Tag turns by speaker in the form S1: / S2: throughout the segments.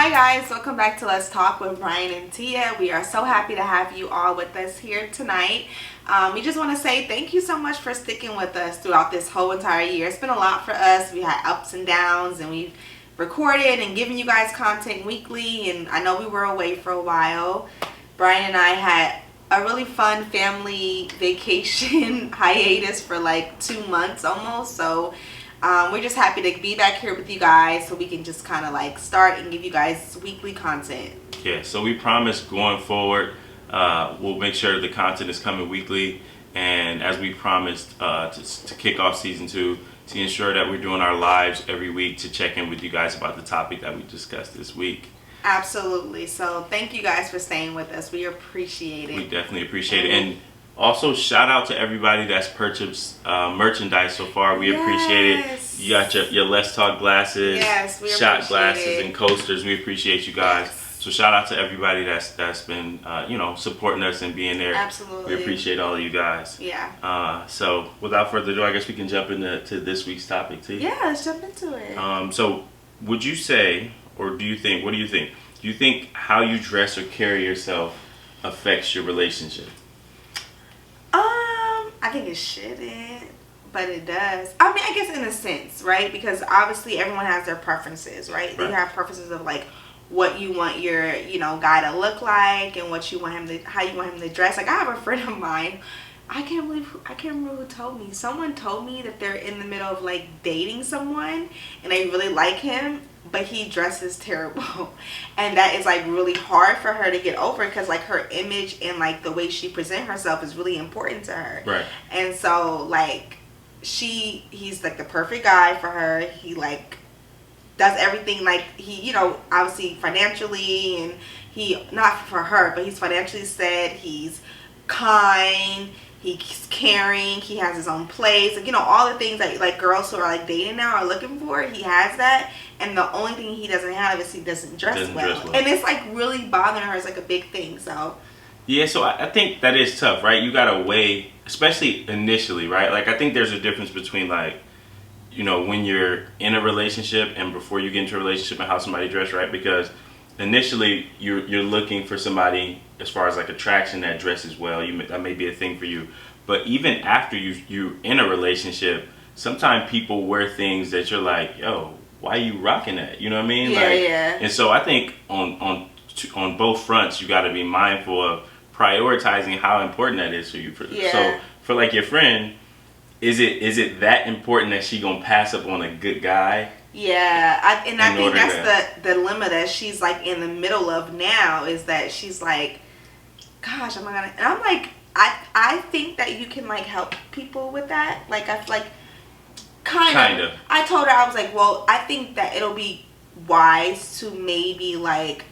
S1: Hi guys, welcome back to Let's Talk with Brian and Tia. We are so happy to have you all with us here tonight. We just want to say thank you so much for sticking with us throughout this whole entire year. It's been a lot for us. We had ups and downs, and we've recorded and given you guys content weekly, and I know we were away for a while. Brian and I had a really fun family vacation hiatus for like 2 months almost, so we're just happy to be back here with you guys so we can just kind of like start and give you guys weekly content.
S2: Yeah, so we promise going forward, we'll make sure the content is coming weekly, and as we promised to kick off season 2, to ensure that we're doing our lives every week to check in with you guys about the topic that we discussed this week.
S1: Absolutely. So thank you guys for staying with us. We appreciate it.
S2: We definitely appreciate it. And also shout out to everybody that's purchased merchandise so far. We appreciate it. You got your Let's Talk glasses, shot glasses, and coasters. We appreciate you guys.
S1: Yes.
S2: So shout out to everybody that's been supporting us and being there.
S1: Absolutely.
S2: We appreciate all of you guys.
S1: Yeah.
S2: So without further ado, I guess we can jump into this week's topic too.
S1: Yeah, let's jump into it.
S2: So would you say, or do you think, what do you think? Do you think how you dress or carry yourself affects your relationship?
S1: I think it shouldn't, but it does. I mean, I guess in a sense, right? Because obviously everyone has their preferences, right? You have preferences of like what you want your, guy to look like and what you want him to, how you want him to dress. Like I have a friend of mine, I can't remember who told me. Someone told me that they're in the middle of like dating someone and they really like him, but he dresses terrible. And that is like really hard for her to get over because like her image and like the way she presents herself is really important to her.
S2: Right.
S1: And so like he's like the perfect guy for her. He like does everything like he, obviously financially, and he, not for her, but he's financially set. He's kind. He's caring. He has his own place. Like, all the things that like girls who are like dating now are looking for. He has that. And the only thing he doesn't have is he doesn't dress well. And it's like really bothering her. It's like a big thing. So
S2: yeah, so I think that is tough, right? You gotta weigh, especially initially, right? Like I think there's a difference between like, when you're in a relationship and before you get into a relationship and how somebody dress, right? Because initially you're looking for somebody as far as like attraction that dresses well. That may be a thing for you, but even after you're in a relationship, sometimes people wear things that you're like, yo, why are you rocking that? You know what I mean?
S1: Yeah.
S2: And so I think on both fronts you got to be mindful of prioritizing how important that is for you. So for like your friend, is it that important that she gonna pass up on a good guy?
S1: Yeah, I think that's the dilemma that she's like in the middle of now, is that she's like, gosh, am I gonna? And I'm like, I think that you can like help people with that. Like I feel like kind of. I told her, I was like, well, I think that it'll be wise to maybe like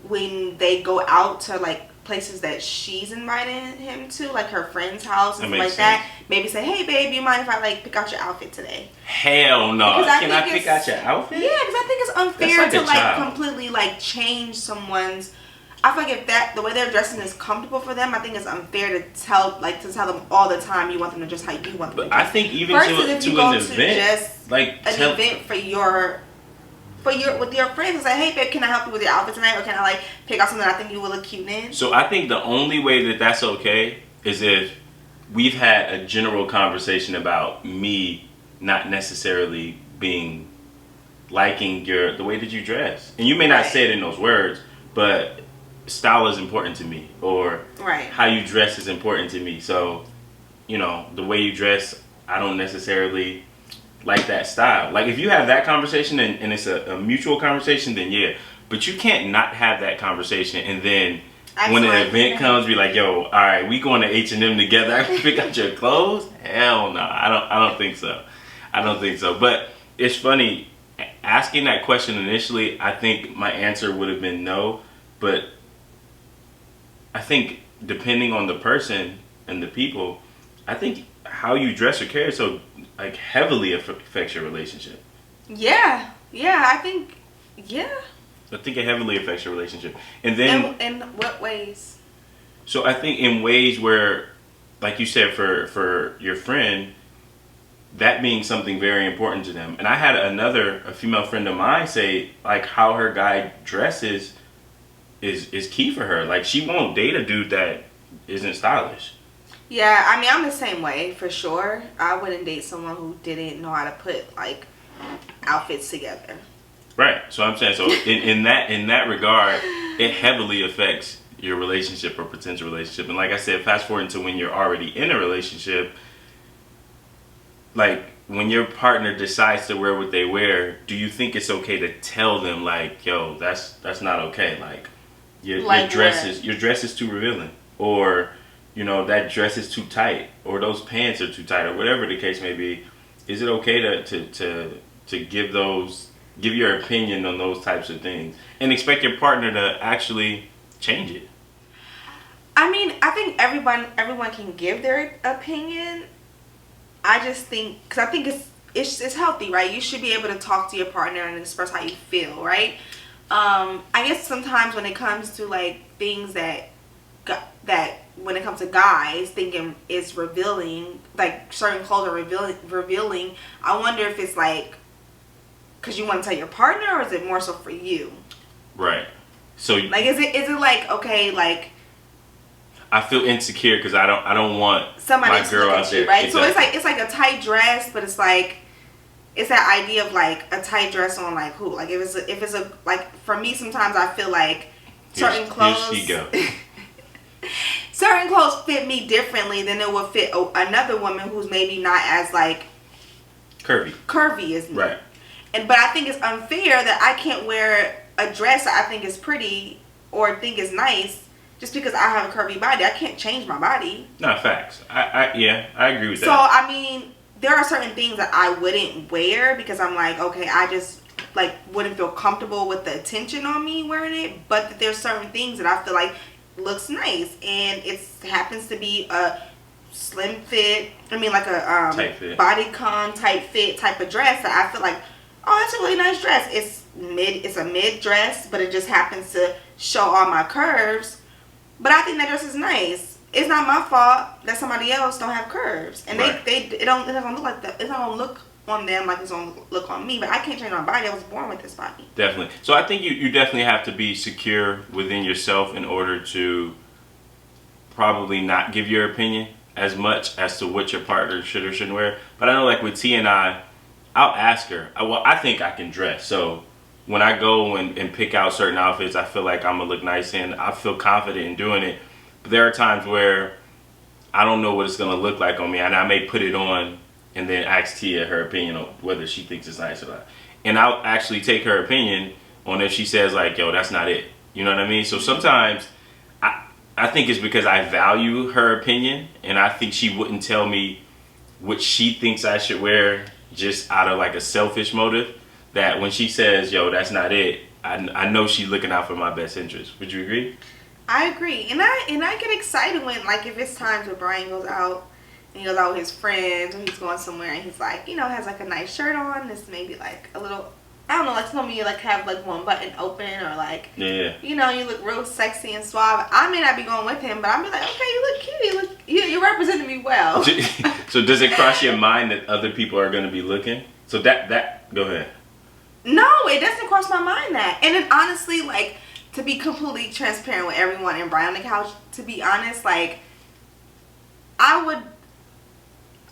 S1: when they go out to like places that she's inviting him to, like her friend's house and stuff like that, maybe say, hey babe, you mind if I like pick out your outfit today?
S2: Hell no. Can I pick out your outfit?
S1: Yeah, because I think it's unfair to like completely like change someone's. I feel like if the way they're dressing is comfortable for them, I think it's unfair to tell them all the time you want them to dress how you want them to dress.
S2: I think even to an event, like
S1: an event with your friends and say, hey babe, can I help you with your outfit tonight, or can I like pick out something I think you will look cute in?
S2: So I think the only way that that's okay is if we've had a general conversation about me not necessarily liking the way that you dress, and you may not say it in those words, but style is important to me, or how you dress is important to me. So the way you dress, I don't necessarily like that style. Like if you have that conversation and it's a mutual conversation, then yeah. But you can't not have that conversation and then when an event comes, be like, yo, all right, we going to H&M together. I can pick out your clothes? Hell no, I don't think so. I don't think so. But it's funny, asking that question initially, I think my answer would have been no. But I think depending on the person and the people, I think how you dress or carry yourself like heavily affects your relationship.
S1: Yeah, I think
S2: it heavily affects your relationship. And then
S1: in what ways?
S2: So I think in ways where, like you said, for your friend, that being something very important to them. And I had a female friend of mine say, like, how her guy dresses is key for her. Like, she won't date a dude that isn't stylish.
S1: Yeah, I mean, I'm the same way, for sure. I wouldn't date someone who didn't know how to put, like, outfits together.
S2: Right. So I'm saying, so in that regard, it heavily affects your relationship or potential relationship. And like I said, fast forward to when you're already in a relationship, like, when your partner decides to wear what they wear, do you think it's okay to tell them, like, yo, that's not okay? Like, your dress is too revealing, or, you know, that dress is too tight, or those pants are too tight, or whatever the case may be. Is it okay to give your opinion on those types of things and expect your partner to actually change it?
S1: I mean, I think everyone can give their opinion. I just think, because I think it's healthy, right? You should be able to talk to your partner and express how you feel, right? I guess sometimes when it comes to, like, things that when it comes to guys thinking is revealing, like certain clothes are revealing, I wonder if it's like because you want to tell your partner, or is it more so for you?
S2: Right. So, like,
S1: is it like, okay, like,
S2: I feel insecure because I don't want
S1: somebody
S2: my girl out there,
S1: right?
S2: Exactly.
S1: So it's like a tight dress, but it's like, it's that idea of like a tight dress on, like, who, like, if it's a like, for me sometimes I feel like certain clothes.
S2: Here she go.
S1: Certain clothes fit me differently than it would fit another woman who's maybe not as, like, curvy as me.
S2: Right.
S1: But I think it's unfair that I can't wear a dress that I think is pretty or think is nice just because I have a curvy body. I can't change my body.
S2: No, facts. I agree with that.
S1: So, I mean, there are certain things that I wouldn't wear because I'm like, okay, I just, like, wouldn't feel comfortable with the attention on me wearing it. But there's certain things that I feel like looks nice, and it happens to be a slim fit. I mean, like a bodycon type fit type of dress that I feel like, oh, that's a really nice dress. It's a mid dress, but it just happens to show all my curves. But I think that dress is nice. It's not my fault that somebody else don't have curves, and
S2: right.
S1: it doesn't look like that. It's not gonna look on them like it's gonna look on me. But I can't change my body. I was born with this body.
S2: Definitely. So I think you definitely have to be secure within yourself in order to probably not give your opinion as much as to what your partner should or shouldn't wear. But I know, like with T and I'll ask her. Well, I think I can dress. So when I go and pick out certain outfits, I feel like I'm gonna look nice and I feel confident in doing it. But there are times where I don't know what it's gonna look like on me, and I may put it on and then ask Tia her opinion on whether she thinks it's nice or not. And I'll actually take her opinion on if she says, like, yo, that's not it. You know what I mean? So sometimes I think it's because I value her opinion, and I think she wouldn't tell me what she thinks I should wear just out of like a selfish motive, that when she says, yo, that's not it, I know she's looking out for my best interest. Would you agree?
S1: I agree. And I get excited when, like, if it's times where Brian goes out and he goes out with his friends, or he's going somewhere and he's like, you know, has like a nice shirt on, it's maybe like a little, I don't know, like some of you like have like one button open, or like,
S2: yeah,
S1: you know, you look real sexy and suave. I may not be going with him, but I'll be like, okay, you look cute, you represented me well.
S2: So does it cross your mind that other people are going to be looking? So that go ahead.
S1: No, it doesn't cross my mind that. And then honestly, like, to be transparent with everyone and Brian on the couch, to be honest, like, I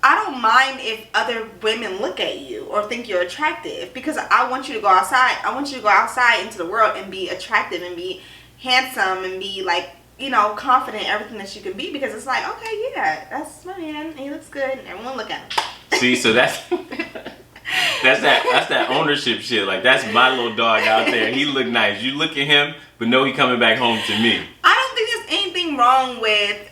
S1: don't mind if other women look at you or think you're attractive, because I want you to go outside. I want you to go outside into the world and be attractive and be handsome and be, like, you know, confident in everything that you can be, because it's like, okay, yeah, that's my man and he looks good and everyone look at him.
S2: See, so that's that ownership shit. Like, that's my little dog out there. He look nice. You look at him, but know he coming back home to me.
S1: I don't think there's anything wrong with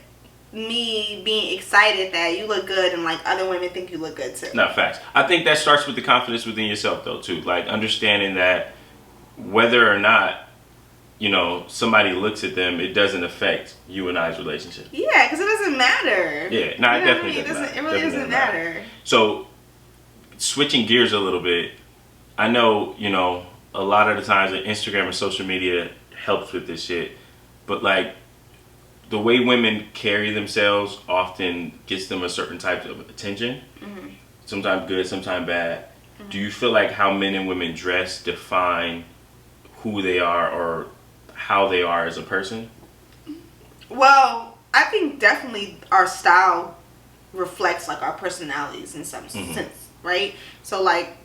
S1: me being excited that you look good and, like, other women think you look good too.
S2: No, facts. I think that starts with the confidence within yourself, though, too. Like, understanding that whether or not, you know, somebody looks at them, it doesn't affect you and I's relationship.
S1: Yeah, because it doesn't matter.
S2: Yeah, no, it definitely doesn't matter.
S1: It really doesn't matter.
S2: So, switching gears a little bit, I know, you know, a lot of the times that Instagram and social media helps with this shit, but, like, the way women carry themselves often gets them a certain type of attention. Mm-hmm. sometimes good, sometimes bad. Do you feel like how men and women dress define who they are or how they are as a person?
S1: Well, I think definitely our style reflects like our personalities in some sense, right? So like,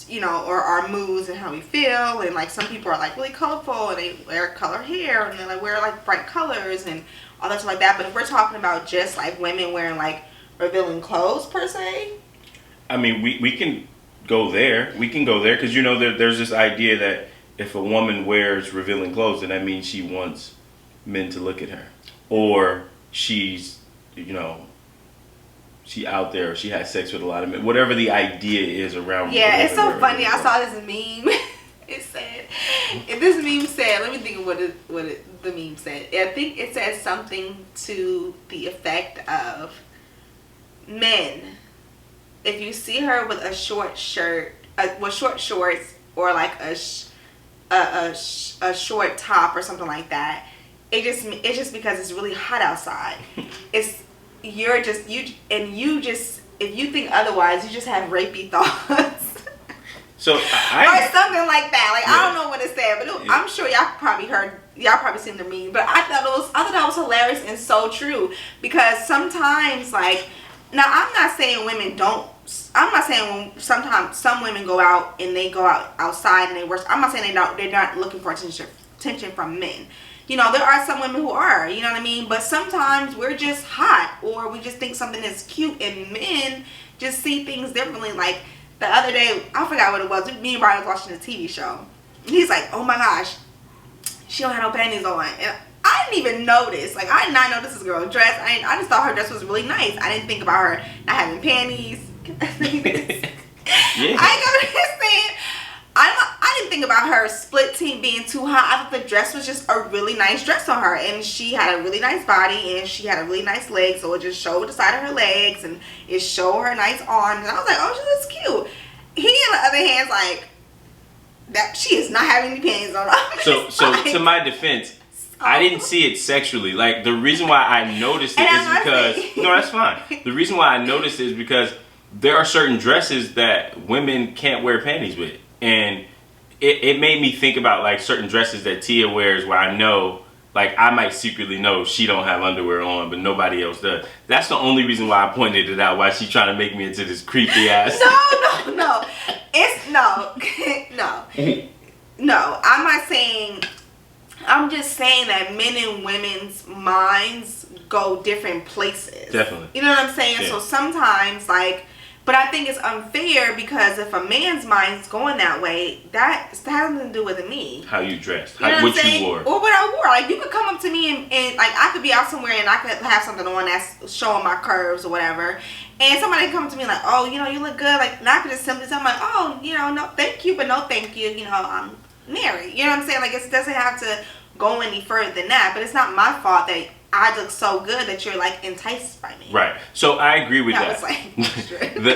S1: you know, or our moods and how we feel, and like some people are like really colorful and they wear color hair and they like wear like bright colors and all that stuff like that. But if we're talking about just like women wearing like revealing clothes per se,
S2: I mean, we can go there. We can go there because, you know, there's this idea that if a woman wears revealing clothes, then that means she wants men to look at her, or she's, you know, she out there, or she has sex with a lot of men. Whatever the idea is around.
S1: Yeah, it's so funny. I saw this meme. It said, this meme said, let me think of the meme said. I think it said something to the effect of, men, if you see her with a short shirt, with short shorts, or like a short top or something like that, it's just because it's really hot outside. If you think otherwise, you just have rapey thoughts.
S2: So
S1: or something like that. Like, yeah. I don't know what it said, but I'm sure y'all probably seen the meme. But I thought that was hilarious and so true, because sometimes, like, now I'm not saying women don't. I'm not saying sometimes some women go out and they go outside and they work. I'm not saying they're not looking for attention from men. You know, there are some women who are, you know what I mean? But sometimes we're just hot, or we just think something is cute, and men just see things differently. Like the other day, I forgot what it was. Me and Brian was watching a TV show. And he's like, oh my gosh, she don't have no panties on. And I didn't even notice. Like, I did not notice this girl dress. I just thought her dress was really nice. I didn't think about her not having panties.
S2: Yeah.
S1: I got saying, I didn't think about her split team being too hot. I thought the dress was just a really nice dress on her, and she had a really nice body, and she had a really nice leg, so it just showed the side of her legs, and it showed her nice arms, and I was like, oh, she looks cute. He, on the other hand, is like, that she is not having any panties on.
S2: So to my defense, I didn't see it sexually. Like, the reason why I noticed it is because no, that's fine. The reason why I noticed it is because there are certain dresses that women can't wear panties with. And it made me think about like certain dresses that Tia wears where I know, like, I might secretly know she don't have underwear on, but nobody else does. That's the only reason why I pointed it out, why she's trying to make me into this creepy ass.
S1: No. It's no. No, I'm not saying, I'm just saying that men and women's minds go different places.
S2: Definitely.
S1: You know what I'm saying? Yeah. So sometimes, like, but I think it's unfair, because if a man's mind's going that way, that has nothing to do with me.
S2: How you dressed,
S1: you know
S2: what you wore.
S1: Or what I wore. Like, you could come up to me and like, I could be out somewhere and I could have something on that's showing my curves or whatever. And somebody come to me like, oh, you know, you look good. Like, and I could just simply say, I'm like, oh, you know, no thank you, but no thank you. You know, I'm married. You know what I'm saying? Like, it doesn't have to go any further than that. But it's not my fault that I look so good that you're like enticed by me. Right.
S2: So I agree with that.
S1: Was like,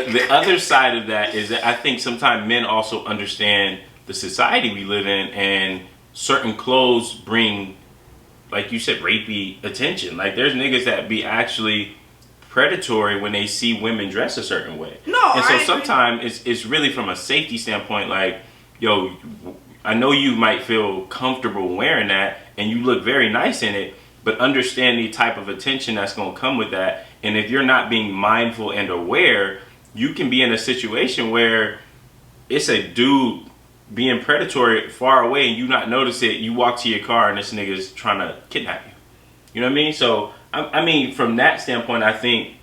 S2: the other side of that is that I think sometimes men also understand the society we live in, and certain clothes bring, like you said, rapey attention. Like, there's niggas that be actually predatory when they see women dress a certain way.
S1: No,
S2: and so sometimes it's really from a safety standpoint, like, yo, I know you might feel comfortable wearing that and you look very nice in it, but understand the type of attention that's going to come with that. And if you're not being mindful and aware, you can be in a situation where it's a dude being predatory far away and you not notice it. You walk to your car and this nigga's trying to kidnap you. You know what I mean? So, I mean, from that standpoint, I think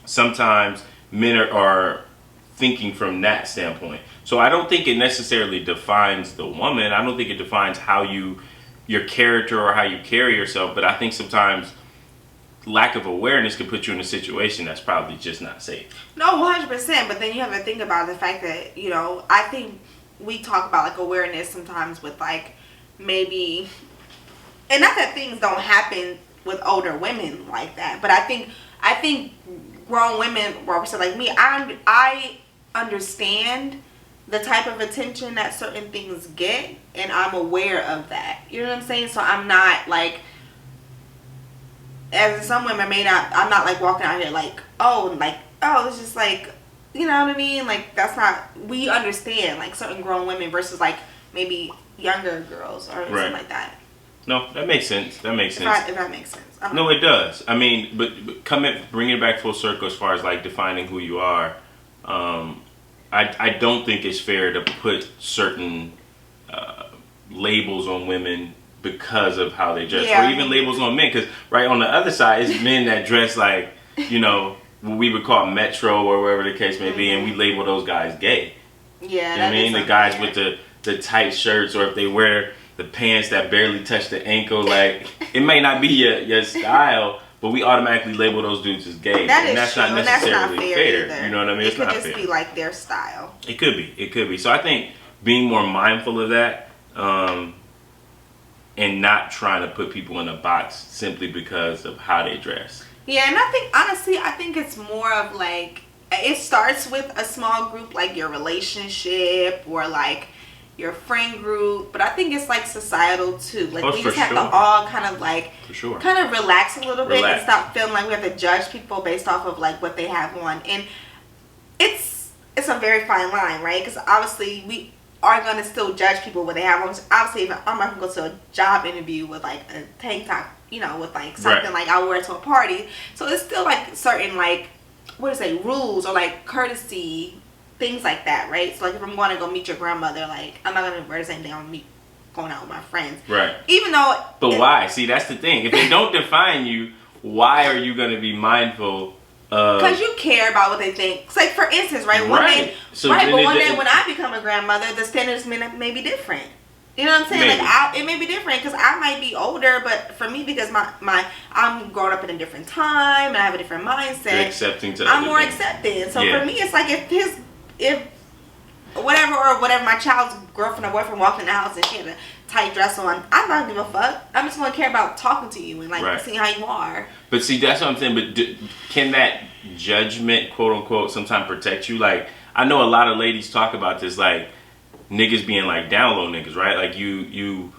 S2: sometimes men are thinking from that standpoint. So I don't think it necessarily defines the woman. I don't think it defines how your character or how you carry yourself, but I think sometimes lack of awareness can put you in a situation that's probably just not safe.
S1: No, 100%. But then you have to think about the fact that, you know, I think we talk about like awareness sometimes with like maybe, and not that things don't happen with older women like that, but I think grown women, like me, I understand the type of attention that certain things get, and I'm aware of that. You know what I'm saying? So I'm not like, as some women may not, I'm not like walking out here like, oh, it's just like, You know what I mean? Like, that's not, we understand, like, certain grown women versus, like, maybe younger girls or something like that.
S2: No, that makes sense. That makes sense.
S1: If that makes sense.
S2: No, it does. I mean, but bring it back full circle as far as, like, defining who you are. I don't think it's fair to put certain labels on women because of how they dress, or even labels on men. Because right on the other side is men that dress like, you know, what we would call metro or wherever the case may be, and we label those guys gay.
S1: Yeah,
S2: you know what I mean, the guys with the tight shirts, or if they wear the pants that barely touch the ankle, like it may not be your style, but we automatically label those dudes as gay.
S1: That's
S2: not necessarily fair.
S1: Either.
S2: You know what I mean?
S1: It could just be like their style.
S2: It could be. So I think being more mindful of that, and not trying to put people in a box simply because of how they dress.
S1: Yeah, and I think, honestly, it's more of like, it starts with a small group, like your relationship or like your friend group, but I think it's like societal too. Like, we just have to all kind of like, kind of relax a little bit and stop feeling like we have to judge people based off of like what they have on. And it's a very fine line, right? Because obviously we are going to still judge people what they have on. Obviously, if I'm not going to go to a job interview with like a tank top, you know, with like something like I wear to a party. So it's still like certain like, rules or like courtesy, things like that, right? So like if I'm going to go meet your grandmother, like I'm not going to wear the same thing I'm going out with my friends.
S2: Right.
S1: Even though...
S2: But why? See, that's the thing. If they don't define you, why are you going to be mindful of...
S1: Because you care about what they think. It's like, for instance, right? One day when I become a grandmother, the standards may be different. You know what I'm saying? Maybe. Like, it may be different because I might be older, but for me, because I'm growing up in a different time and I have a different mindset, I'm more accepting. So for me, it's like if whatever my child's girlfriend or boyfriend walked in the house and she had a tight dress on, I'm not gonna give a fuck. I'm just gonna care about talking to you and like seeing how you are. But
S2: see, that's what I'm saying. But can that judgment, quote unquote, sometimes protect you? Like, I know a lot of ladies talk about this, like niggas being like down low niggas, right? Like you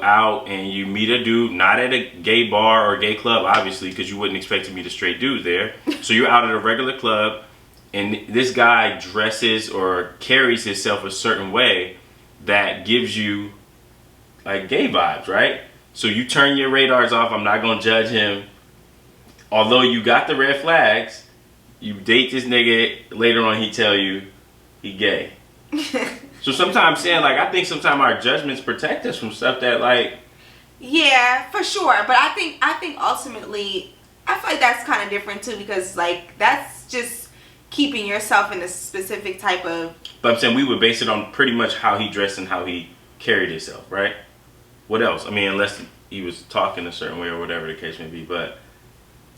S2: out and you meet a dude, not at a gay bar or gay club, obviously, because you wouldn't expect to meet a straight dude there. So you're out at a regular club, and this guy dresses or carries himself a certain way that gives you like gay vibes, right? So you turn your radars off. I'm not gonna judge him. Although you got the red flags, you date this nigga, later on he tell you he gay. So sometimes I think sometimes our judgments protect us from stuff that like...
S1: Yeah, for sure. But I think ultimately, I feel like that's kind of different too, because like that's just keeping yourself in a specific type of...
S2: But I'm saying we would base it on pretty much how he dressed and how he carried himself, right? What else? I mean, unless he was talking a certain way or whatever the case may be, but...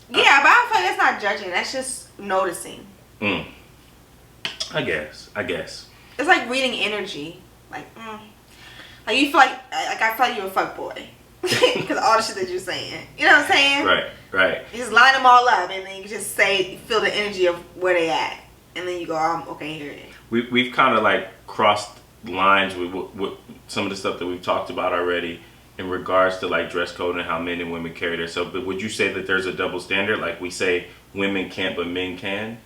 S1: Yeah, but I feel like that's not judging. That's just noticing.
S2: I guess.
S1: It's like reading energy. Like you feel like I feel like you're a fuckboy. Because all the shit that you're saying. You know what I'm saying?
S2: Right.
S1: You just line them all up and then you just feel the energy of where they at. And then you go, okay, here it is.
S2: We've kind of like crossed lines with some of the stuff that we've talked about already in regards to like dress code and how men and women carry themselves. But would you say that there's a double standard? Like we say women can't but men can?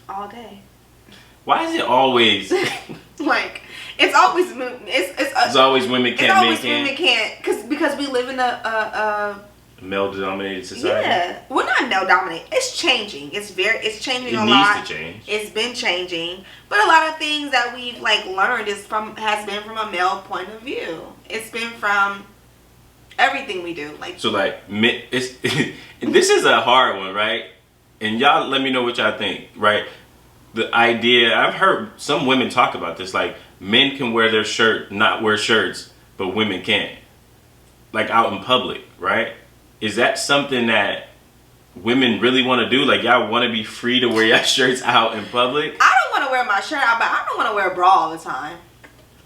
S1: All day.
S2: Why is it always
S1: like it's always
S2: it's always women can't, men can't?
S1: Women can't because we live in a
S2: male-dominated society.
S1: Yeah, we're not male-dominated. It's changing. It's changing a lot.
S2: It needs to change.
S1: It's been changing, but a lot of things that we've like learned has been from a male point of view. It's been from everything we do. Like
S2: so, like this is a hard one, right? And y'all let me know what y'all think, right? The idea, I've heard some women talk about this, like men can wear their shirt, not wear shirts, but women can't. Like out in public, right? Is that something that women really want to do? Like y'all want to be free to wear your shirts out in public?
S1: I don't want to wear my shirt out, but I don't want to wear a bra all the time.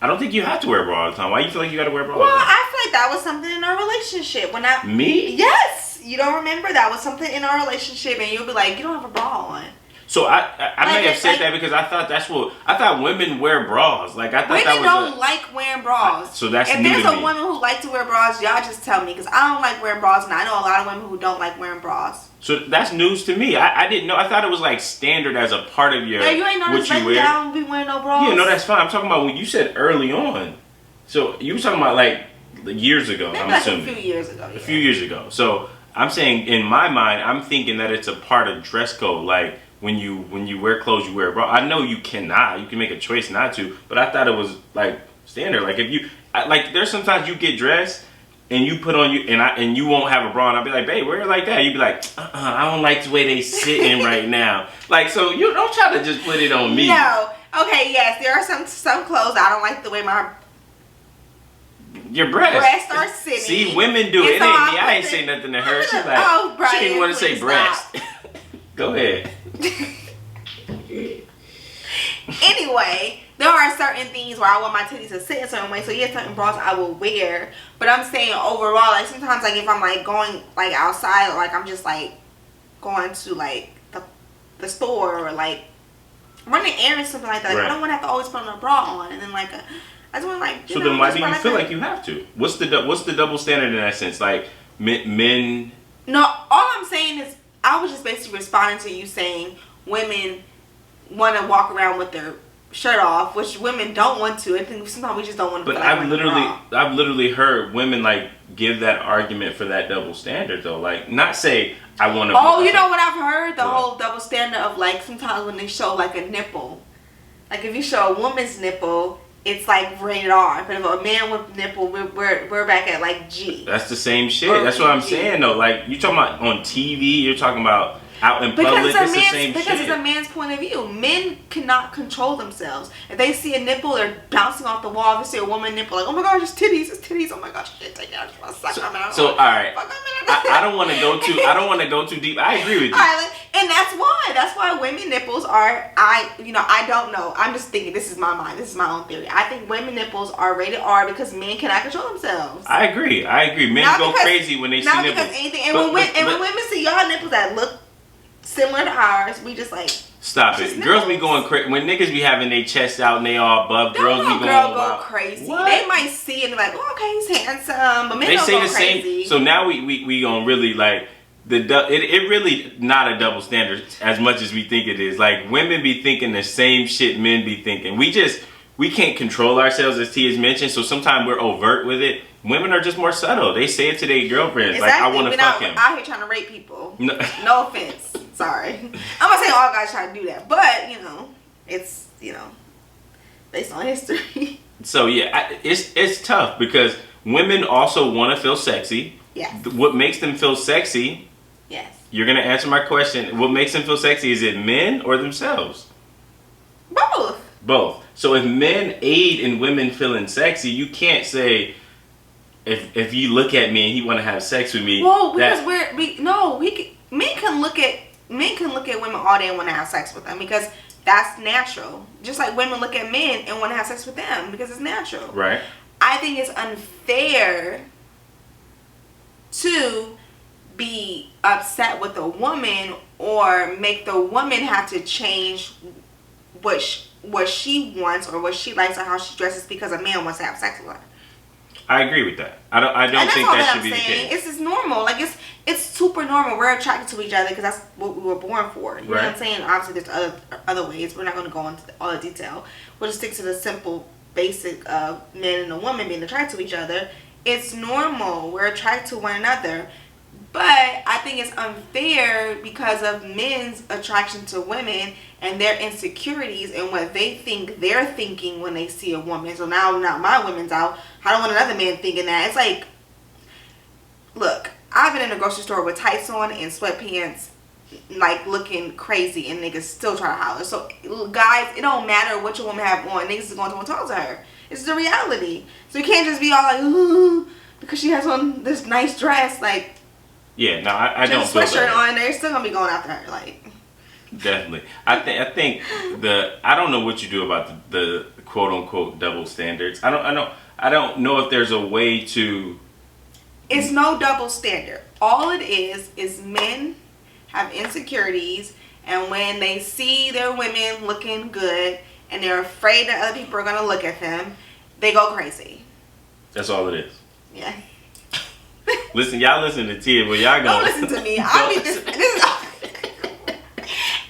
S2: I don't think you have to wear a bra all the time. Why you feel like you got to wear a bra all
S1: the
S2: time?
S1: Well, I feel like that was something in our relationship.
S2: Me?
S1: Yes! You don't remember? That was something in our relationship and you'll be like, you don't have a bra on.
S2: So I may have said that because I thought women wear bras. Like I thought
S1: women don't like wearing bras.
S2: So that's
S1: if
S2: new
S1: there's
S2: to
S1: a
S2: me.
S1: woman who likes to wear bras, y'all just tell me because I don't like wearing bras and I know a lot of women who don't like wearing bras.
S2: So that's news to me. I didn't know. I thought it was like standard as a part of your
S1: you ain't noticed
S2: what you wear.
S1: I don't be wearing no bras.
S2: Yeah, no, that's fine. I'm talking about when you said early on. So you were talking about like years ago.
S1: Maybe
S2: I'm
S1: like
S2: assuming
S1: a few years ago.
S2: A few years ago. So I'm saying in my mind, I'm thinking that it's a part of dress code. Like when you wear clothes, you wear a bra. I know you cannot. You can make a choice not to. But I thought it was like standard. Like if you like, there's sometimes you get dressed. And you put on and you won't have a bra, and I'll be like, babe, wear it like that. You'd be like, I don't like the way they sitting right now. Like, so you don't try to just put it on me.
S1: No. Okay, yes, there are some clothes I don't like the way
S2: your breasts
S1: are sitting.
S2: See, women do it. It ain't me. I ain't say nothing to her. She's like,
S1: oh, Brian,
S2: she didn't want to say breast. Go ahead.
S1: Anyway, there are certain things where I want my titties to sit a certain way. So yeah, certain bras I will wear. But I'm saying overall, like sometimes like if I'm like going like outside, or like I'm just like going to like the store or like running errands, something like that. Like, I don't want to have to always put on a bra on, and then like I just want to like.
S2: So then why do you feel like you have to? What's the double standard in that sense? Like men.
S1: No, all I'm saying is I was just basically responding to you saying women want to walk around with their shirt off, which women don't want to. I think sometimes we just don't want to.
S2: But I've literally heard women like give that argument for that double standard though. Like not say I want to.
S1: Oh, you know what I've heard? The whole double standard of like sometimes when they show like a nipple, like if you show a woman's nipple, it's like rated R. But if a man with nipple, we're back at like G.
S2: That's the same shit. That's what I'm saying though. Like you talking about on TV, you're talking about. Out in public, it's the same shit.
S1: Because it's a man's point of view. Men cannot control themselves. If they see a nipple, they're bouncing off the wall. If they see a woman nipple, like, oh my gosh, it's titties. Oh my gosh, shit, take it out. I just want to suck them out.
S2: So all right, I don't want to go too deep. I agree with you.
S1: And that's why women nipples are. I don't know. I'm just thinking. This is my mind. This is my own theory. I think women nipples are rated R because men cannot control themselves.
S2: I agree. Men go crazy when they see nipples.
S1: Not because anything. And when women see y'all nipples that look similar to ours, we just like
S2: stop it. Girls be going crazy when niggas be having their chests out and they all buff. Girls be going
S1: crazy. What? They might see and be like, oh, okay, he's handsome, but men don't go crazy.
S2: Same. So now we gonna really like it really not a double standard as much as we think it is. Like women be thinking the same shit men be thinking. We can't control ourselves, as T has mentioned. So sometimes we're overt with it. Women are just more subtle. They say it to their girlfriends.
S1: Exactly.
S2: Like, I want to fuck him.
S1: Out here trying to rape people. No offense. Sorry. I'm not saying all guys try to do that. But, it's, based on history.
S2: So, yeah, it's tough because women also want to feel sexy.
S1: Yes.
S2: What makes them feel sexy?
S1: Yes.
S2: You're going to answer my question. What makes them feel sexy? Is it men or themselves? Both. So if men aid in women feeling sexy, you can't say if you look at me and he want to have sex with me.
S1: Well, because men can look at women all day and want to have sex with them because that's natural. Just like women look at men and want to have sex with them because it's natural.
S2: Right.
S1: I think it's unfair to be upset with a woman or make the woman have to change what she wants or what she likes or how she dresses because a man wants to have sex with her.
S2: I agree with that. I don't think that should be the case.
S1: It's just normal. Like it's super normal. We're attracted to each other because that's what we were born for. You know what I'm saying? Obviously, there's other ways. We're not going to go into all the detail. We'll just stick to the simple, basic of men and a woman being attracted to each other. It's normal. We're attracted to one another. But I think it's unfair because of men's attraction to women and their insecurities and what they think they're thinking when they see a woman. So now my women's out. I don't want another man thinking that. It's like, look, I've been in a grocery store with tights on and sweatpants, like looking crazy, and niggas still try to holler. So guys, it don't matter what your woman have on. Niggas is going to want to talk to her. It's the reality. So you can't just be all like, ooh, because she has on this nice dress, like.
S2: Yeah, no, I don't feel
S1: that. Sweatshirt on, they're still gonna be going after her, like.
S2: Definitely, I think I don't know what you do about the quote unquote double standards. I don't know if there's a way to.
S1: It's no double standard. All it is men have insecurities, and when they see their women looking good, and they're afraid that other people are gonna look at them, they go crazy.
S2: That's all it is.
S1: Yeah.
S2: Listen, y'all listen to Tia, but y'all
S1: don't listen to me. I be this is.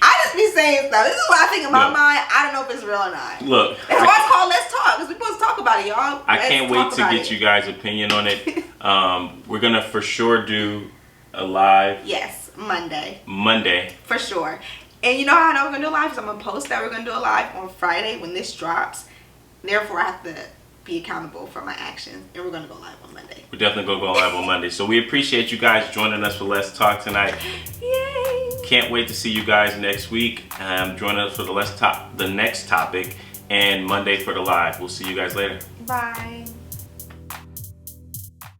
S1: I just be saying stuff. This is what I think in my mind. I don't know if it's real or not.
S2: Look,
S1: that's why it's called Let's Talk, because we're supposed to talk about it, y'all.
S2: I can't wait to get you guys' opinion on it. We're gonna for sure do a live.
S1: Yes, Monday.
S2: For
S1: sure. And you know how I know we're gonna do a live? Because I'm gonna post that we're gonna do a live on Friday when this drops. Therefore, I have to be accountable for my actions, and we're gonna go live on Monday.
S2: We're definitely gonna go live on Monday. So we appreciate you guys joining us for Let's Talk tonight.
S1: Yay!
S2: Can't wait to see you guys next week. Join us for the next topic, and Monday for the live. We'll see you guys later.
S1: Bye.